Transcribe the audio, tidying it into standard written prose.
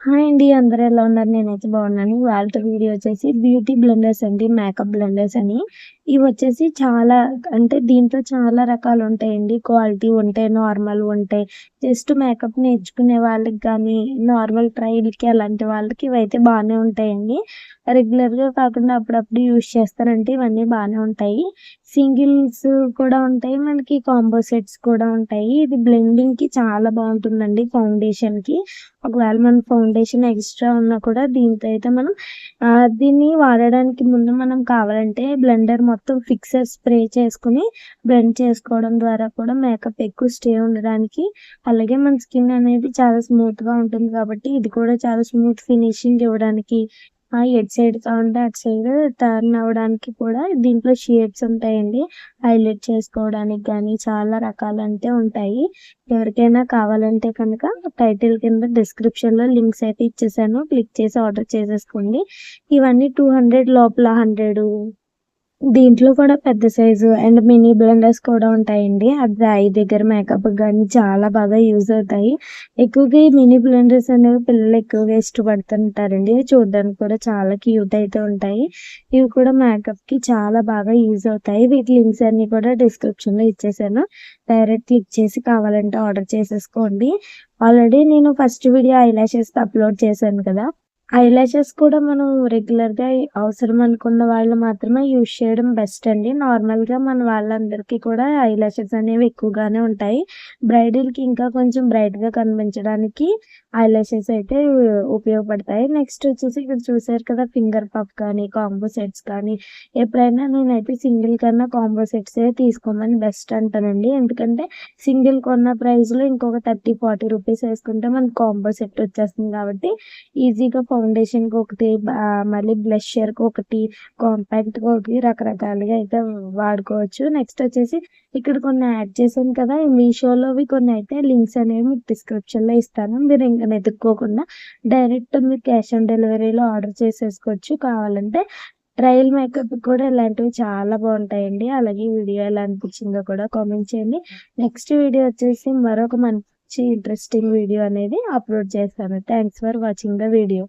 Hi అండి. అందరూ ఎలా ఉన్నారు? నేనైతే బాగున్నాను. ఇవాల్టి వీడియో వచ్చేసి బ్యూటీ బ్లెండర్స్ అండి. మేకప్ బ్లెండర్స్ అని. ఇవొచ్చేసి చాలా అంటే దీంట్లో చాలా రకాలుంటాయండి. క్వాలిటీ ఉంటాయి, నార్మల్ ఉంటాయి. జస్ట్ మేకప్ నేర్చుకునే వాళ్ళకి గానీ, నార్మల్ ట్రైల్‌కి అలాంటి వాళ్ళకి ఇవైతే బానే ఉంటాయండి. రెగ్యులర్‌గా కాకుండా అప్పుడప్పుడు యూజ్ చేస్తానంటే ఇవన్నీ బానే ఉంటాయి. సింగిల్స్ కూడా ఉంటాయి. మనకి కాంబో సెట్స్ కూడా ఉంటాయి. ఇది బ్లెండింగ్‌కి చాలా బావుంటుందండి ఫౌండేషన్‌కి. ఒకవేళ మన ఫౌండేషన్ ఎక్స్ట్రా ఉన్నా కూడా దీంతో అయితే మనం దీన్ని వాడడానికి ముందు మనం కావాలంటే బ్లెండర్ మొత్తం ఫిక్సర్ స్ప్రే చేసుకొని బ్లెండ్ చేసుకోవడం ద్వారా కూడా మేకప్ ఎక్కువ స్టే ఉండడానికి, అలాగే మన స్కిన్ అనేది చాలా స్మూత్‌గా ఉంటుంది కాబట్టి ఇది కూడా చాలా స్మూత్ ఫినిషింగ్ ఇవ్వడానికి, ఎటు సైడ్ కావాలంటే అటు సైడ్ టర్న్ అవ్వడానికి కూడా దీంట్లో షేడ్స్ ఉంటాయండి. హైలైట్ చేసుకోవడానికి గానీ చాలా రకాలంటే ఉంటాయి. ఎవరికైనా కావాలంటే కనుక టైటిల్ కింద డిస్క్రిప్షన్‌లో లింక్స్ అయితే ఇచ్చేసాను. క్లిక్ చేసి ఆర్డర్ చేసేసుకోండి. ఇవన్నీ 200 లోపల 100 దీంట్లో కూడా పెద్ద సైజు అండ్ మినీ బ్లెండర్స్ కూడా ఉంటాయండి. అది ఐ దగ్గర మేకప్‌కి గానీ చాలా బాగా యూజ్ అవుతాయి. ఎక్కువగా ఈ మినీ బ్లెండర్స్ అనేవి పిల్లలు ఎక్కువగా ఇష్టపడుతుంటారండి. చూడడానికి కూడా చాలా క్యూట్ అయితే ఉంటాయి. ఇవి కూడా మేకప్‌కి చాలా బాగా యూజ్ అవుతాయి. వీటి లింక్స్ అన్నీ కూడా డిస్క్రిప్షన్‌లో ఇచ్చేసాను. డైరెక్ట్ క్లిక్ చేసి కావాలంటే ఆర్డర్ చేసేసుకోండి. ఆల్రెడీ నేను ఫస్ట్ వీడియో ఐలాషెస్‌ది అప్‌లోడ్ చేశాను కదా! ఐలాషెస్ కూడా మనం రెగ్యులర్‌గా అవసరం అనుకున్న వాళ్ళు మాత్రమే యూజ్ చేయడం బెస్ట్ అండి. నార్మల్‌గా మన వాళ్ళందరికీ కూడా ఐలాషెస్ అనేవి ఎక్కువగానే ఉంటాయి. బ్రైడల్‌కి ఇంకా కొంచెం బ్రైట్‌గా కనిపించడానికి ఐలాషెస్ అయితే ఉపయోగపడతాయి. నెక్స్ట్ వచ్చేసి ఇక్కడ చూసారు కదా! ఫింగర్ పఫ్ కానీ, కాంబో సెట్స్ కానీ ఎప్పుడైనా నేనైతే సింగిల్ కన్నా కాంబో సెట్సే తీసుకోమని బెస్ట్ అంటానండి. ఎందుకంటే సింగిల్ కొన్న ప్రైస్‌లో ఇంకొక 30, 40 రూపీస్ ఏసుకుంటే మనకు కాంబో సెట్ వచ్చేస్తుంది కాబట్టి ఈజీగా ఫౌండేషన్‌కి ఒకటి, మళ్ళీ బ్లషర్‌కి ఒకటి, కాంపాక్ట్‌గా ఒకటి రకరకాలుగా అయితే వాడుకోవచ్చు. నెక్స్ట్ వచ్చేసి ఇక్కడ కొన్ని యాడ్ చేశాను కదా! ఈ మీషోలోవి కొన్ని అయితే లింక్స్ అనేవి మీకు డిస్క్రిప్షన్‌లో ఇస్తాను. మీరు ఇంక వెతుక్కోకుండా డైరెక్ట్ మీరు క్యాష్ ఆన్ డెలివరీలో ఆర్డర్ చేసేసుకోవచ్చు. కావాలంటే ట్రయల్ మేకప్‌కి కూడా ఇలాంటివి చాలా బావుంటాయండి. అలాగే ఈ వీడియో ఎలా అనిపించిందో కూడా కామెంట్ చేయండి. నెక్స్ట్ వీడియో వచ్చేసి మరొక మంచి ఇంట్రెస్టింగ్ వీడియో అనేది అప్లోడ్ చేస్తాను. Thanks for watching the video.